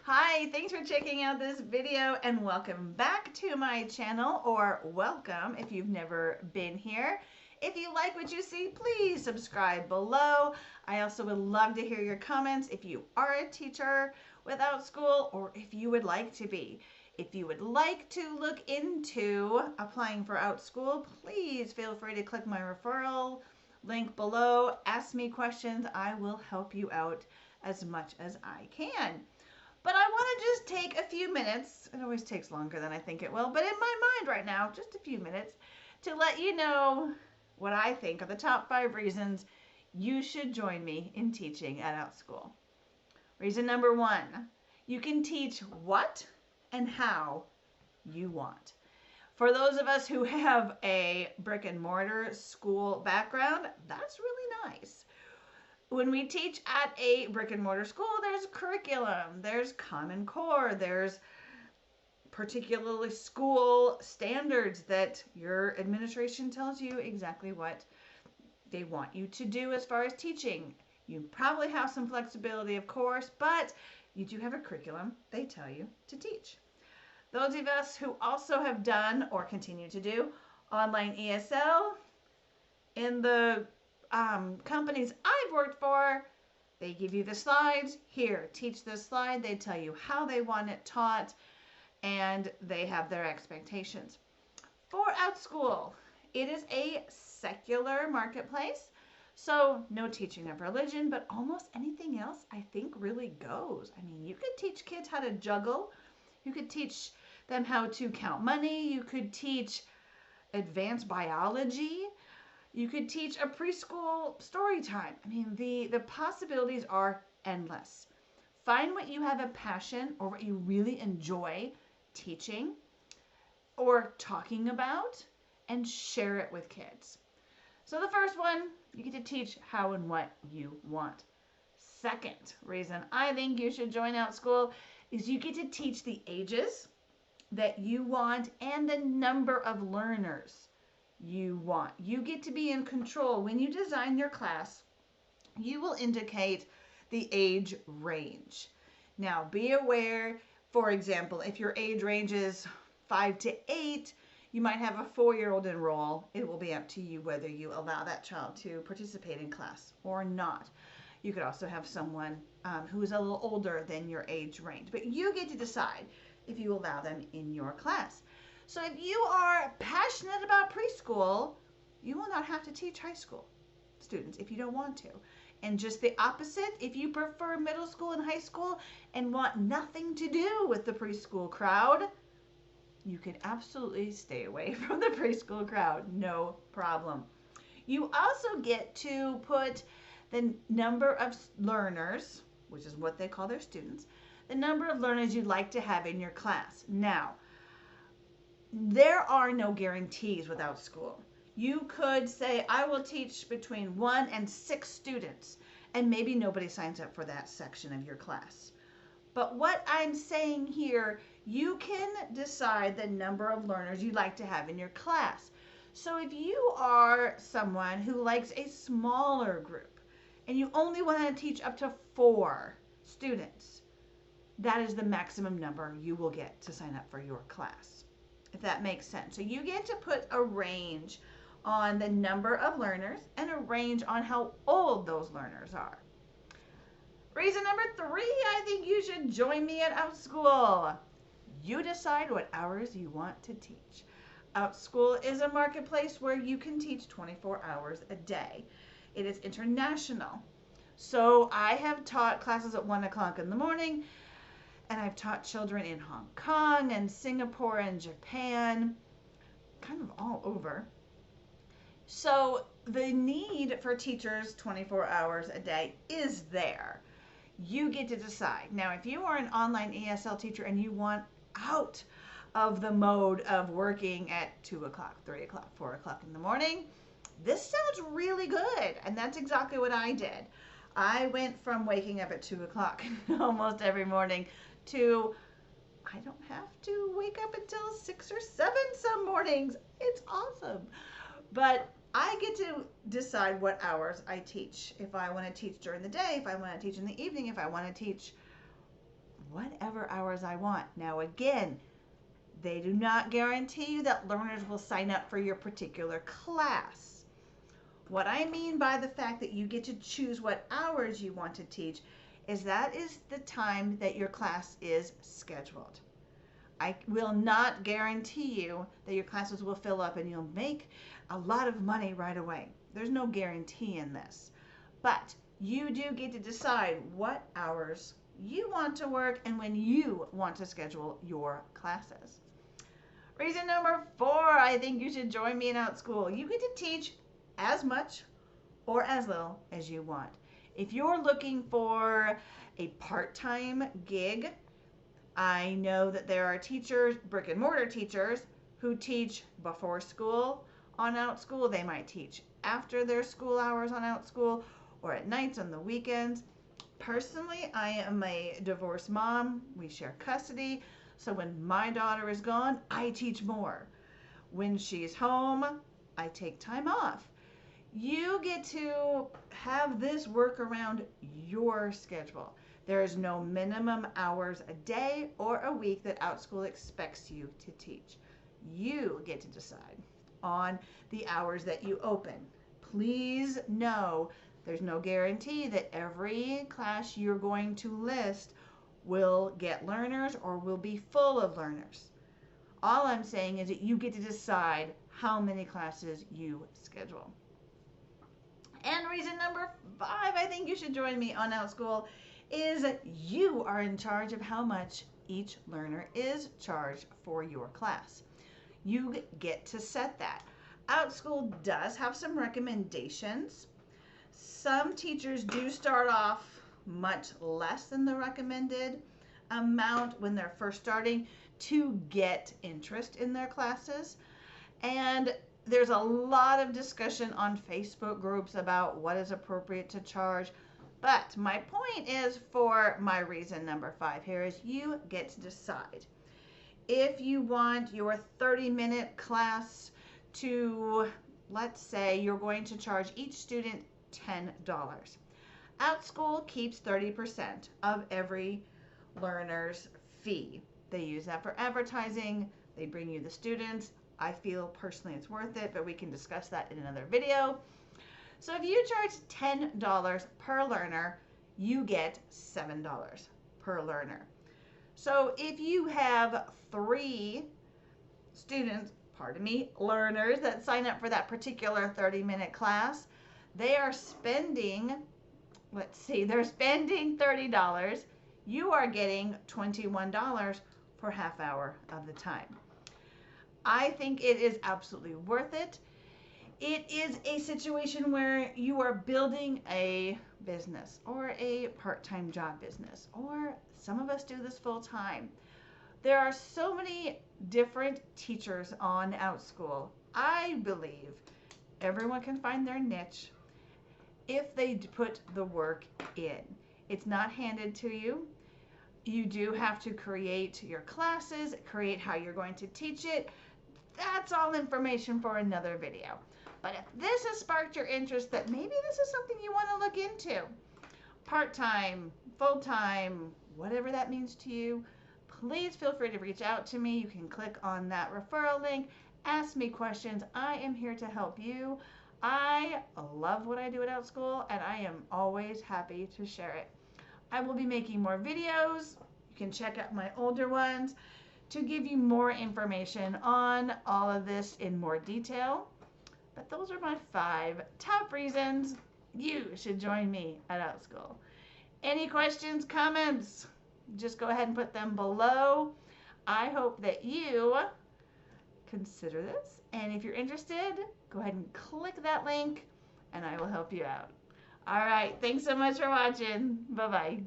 Hi, thanks for checking out this video and welcome back to my channel, or welcome if you've never been here. If you like what you see, please subscribe below. I also would love to hear your comments if you are a teacher with Outschool or if you would like to be. If you would like to look into applying for Outschool, please feel free to click my referral link below. Ask me questions. I will help you out as much as I can. But I want to just take a few minutes. It always takes longer than I think it will, but in my mind right now, just a few minutes to let you know what I think are the top 5 reasons you should join me in teaching at Outschool. Reason number 1, you can teach what and how you want. For those of us who have a brick and mortar school background, that's really nice. When we teach at a brick and mortar school, there's curriculum, there's Common Core, there's particularly school standards that your administration tells you exactly what they want you to do as far as teaching. You probably have some flexibility, of course, but you do have a curriculum they tell you to teach. Those of us who also have done or continue to do online ESL, in the companies I've worked for, they give you the slides. Here, teach this slide. They tell you how they want it taught, and they have their expectations. For Outschool, it is a secular marketplace, so no teaching of religion, but almost anything else I think really goes. I mean, you could teach kids how to juggle. You could teach them how to count money. You could teach advanced biology. You could teach a preschool story time. I mean, the possibilities are endless. Find what you have a passion or what you really enjoy teaching or talking about and share it with kids. So the first one, you get to teach how and what you want. Second reason I think you should join Outschool is you get to teach the ages that you want and the number of learners you want. You get to be in control. When you design your class, you will indicate the age range. Now, be aware, for example, if your age range is 5 to 8, you might have a 4-year-old enroll. It will be up to you whether you allow that child to participate in class or not. You could also have someone who is a little older than your age range, but you get to decide if you allow them in your class. So if you are passionate about preschool, you will not have to teach high school students if you don't want to. And just the opposite, if you prefer middle school and high school and want nothing to do with the preschool crowd, you can absolutely stay away from the preschool crowd, no problem. You also get to put the number of learners, which is what they call their students, the number of learners you'd like to have in your class. Now, there are no guarantees with Outschool. You could say, I will teach between 1 and 6 students, and maybe nobody signs up for that section of your class. But what I'm saying here, you can decide the number of learners you'd like to have in your class. So if you are someone who likes a smaller group, and you only want to teach up to 4 students, that is the maximum number you will get to sign up for your class, if that makes sense. So you get to put a range on the number of learners and a range on how old those learners are. Reason number 3, I think you should join me at Outschool. You decide what hours you want to teach. Outschool is a marketplace where you can teach 24 hours a day. It is international. So I have taught classes at 1 o'clock in the morning, and I've taught children in Hong Kong and Singapore and Japan, kind of all over. So the need for teachers 24 hours a day is there. You get to decide. Now, if you are an online ESL teacher and you want out of the mode of working at 2 o'clock, 3 o'clock, 4 o'clock in the morning, this sounds really good. And that's exactly what I did. I went from waking up at 2 o'clock almost every morning to I don't have to wake up until 6 or 7 some mornings. It's awesome. But I get to decide what hours I teach. If I want to teach during the day, if I want to teach in the evening, if I want to teach whatever hours I want. Now, again, they do not guarantee you that learners will sign up for your particular class. What I mean by the fact that you get to choose what hours you want to teach is that is the time that your class is scheduled. I will not guarantee you that your classes will fill up and you'll make a lot of money right away. There's no guarantee in this. But you do get to decide what hours you want to work and when you want to schedule your classes. Reason number 4, I think you should join me in Outschool. You get to teach as much or as little as you want. If you're looking for a part-time gig, I know that there are teachers, brick and mortar teachers, who teach before school on Outschool. They might teach after their school hours on Outschool or at nights on the weekends. Personally, I am a divorced mom. We share custody. So when my daughter is gone, I teach more. When she's home, I take time off. You get to have this work around your schedule. There is no minimum hours a day or a week that Outschool expects you to teach. You get to decide on the hours that you open. Please know there's no guarantee that every class you're going to list will get learners or will be full of learners. All I'm saying is that you get to decide how many classes you schedule. And reason number 5, I think you should join me on Outschool, is you are in charge of how much each learner is charged for your class. You get to set that. Outschool does have some recommendations. Some teachers do start off much less than the recommended amount when they're first starting to get interest in their classes. And there's a lot of discussion on Facebook groups about what is appropriate to charge. But my point is, for my reason number 5 here, is you get to decide. If you want your 30-minute class to, let's say you're going to charge each student $10. Outschool keeps 30% of every learner's fee. They use that for advertising. They bring you the students. I feel personally it's worth it, but we can discuss that in another video. So if you charge $10 per learner, you get $7 per learner. So if you have 3 students, learners that sign up for that particular 30-minute class, they are spending, they're spending $30. You are getting $21 for half hour of the time. I think it is absolutely worth it. It is a situation where you are building a business or a part-time job business, or some of us do this full-time. There are so many different teachers on Outschool. I believe everyone can find their niche if they put the work in. It's not handed to you. You do have to create your classes, create how you're going to teach it. That's all information for another video. But if this has sparked your interest that maybe this is something you want to look into, part-time, full-time, whatever that means to you, please feel free to reach out to me. You can click on that referral link, ask me questions. I am here to help you. I love what I do at Outschool, and I am always happy to share it. I will be making more videos. You can check out my older ones to give you more information on all of this in more detail. But those are my 5 top reasons you should join me at Outschool. Any questions, comments? Just go ahead and put them below. I hope that you consider this. And if you're interested, go ahead and click that link and I will help you out. All right. Thanks so much for watching. Bye-bye.